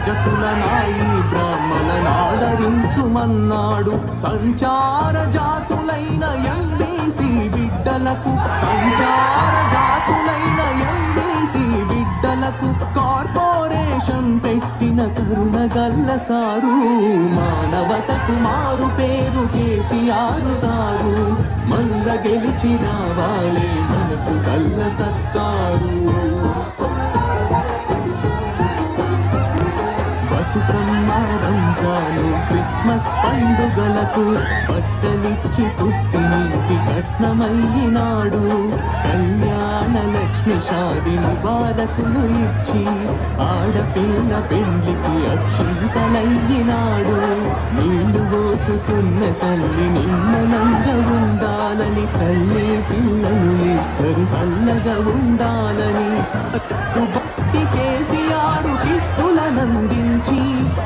జతుల నాయి బ్రాహ్మణనాదరించుమన్నాడు. సంచార జాతులైన ఎంబీసీ బిడ్డలకు కార్పొరేషన్ పెట్టిన కరుణగల్ల సారు. మానవతకు మారు పేరు కేసీఆర్ సారు. మల్ల గెలిచి రావాలే మనసు కల్ల సత్తారు. రంజాను క్రిస్మస్ పండుగలకు బట్టలిచ్చి పుట్టినింటి కట్నమయ్యినాడు. కళ్యాణ లక్ష్మి షాది ముబారకులు ఇచ్చి ఆడపిల్ల పెళ్లికి అక్షింతలయ్యినాడు. నీళ్లు పోసుకున్న తల్లి నిమ్మలంగా ఉండాలని, తల్లి పిల్లలు ఇద్దరు చల్లగా ఉండాలని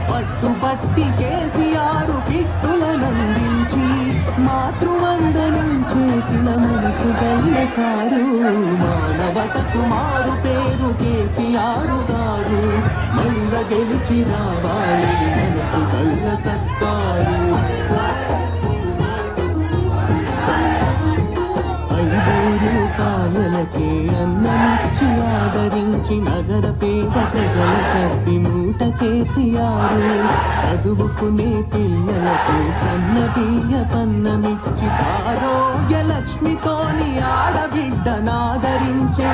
పట్టుబట్టి కేసీఆర్ కిట్టులనందించి మాతృవందనం చేసిన మనసు గల్ల సారు. మానవతకు మారు పేరు కేసీఆర్ సారు. మల్ల గెలిచి రావాలి మనసు గల్ల సత్తారు. 5 రూపాయలకే అన్నమిచ్చి ఆదరించి నగర పేద ప్రజల సర్ది మూట కేసీఆర్. చదువుకునే పిల్లలకు సన్నబియ్య పన్నమిచ్చి ఆరోగ్య లక్ష్మితోని ఆడబిడ్డనాదరించే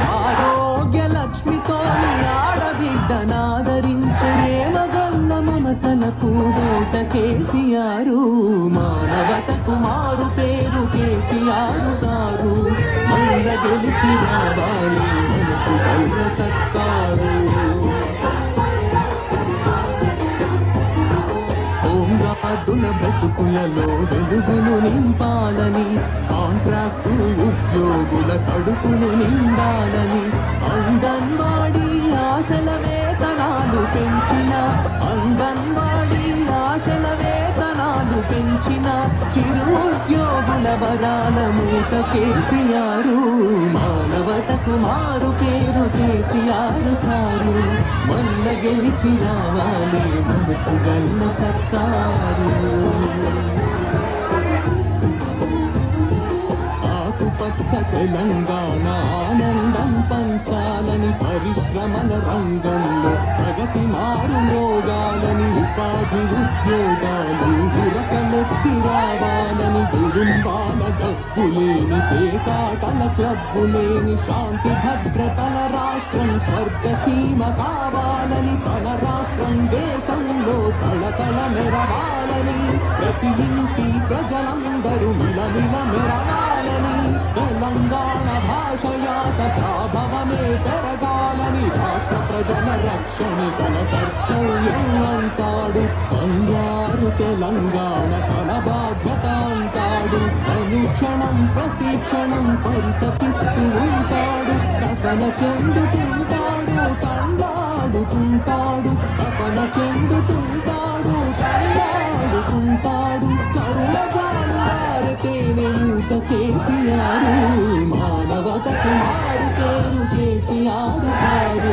ప్రేమగల్ల మమతలకు దోట కేసీఆర్. మానవతకు మారు పేరు కేసీఆర్ సారు. మల్ల గెలిచి రావాలి మనసు కల్ల సత్తారు. హోంగార్డుల బ్రతుకులలో వెలుగులు నింపాలని, కాంట్రాక్టు ఉద్యోగుల కడుపులు నిండాలని, అంగన్వాడీ ఆశల వేతనాలు పెంచిన చిరు ఉద్యోగుల వరాల మూట కేసీఆర్. మానవతకు మారు పేరు కేసీఆర్ సారు. మల్ల గెలిచి రావాలి మనసు గల్ల సత్తారు. ఆకుపచ్చ తెలంగాణ ఆనందం పంచాలని, పరిశ్రమల రంగంలో ప్రగతి మారు మోగాలని, ఉపాధి ఉద్యోగాలు ఉరకలెత్తి రావాలని, కుటుంబాల డబ్బులేని పేకాటల క్లబ్బులేని, శాంతి భద్రతల రాష్ట్రం స్వర్గసీమ కావాలని, తన రాష్ట్రం దేశంలో తళతళ మెరవాలని, ప్రతి ఇంటి ప్రజలందరూ మిలమిల మెరవాలని, తెలంగాణ భాష యాస ప్రాభవమే పెరగాలని, రాష్ట్ర ప్రజల రక్షణ తన కర్తవ్యం అంటాడు. బంగారు తెలంగాణ తన బాధ్యత అంటాడు. అనుక్షణం ప్రతి క్షణం పరితపిస్తూ ఉంటాడు. తపన చెందుతుంటాడు, తండాడుతుంటాడు, తపన చెందుతుంటాడు.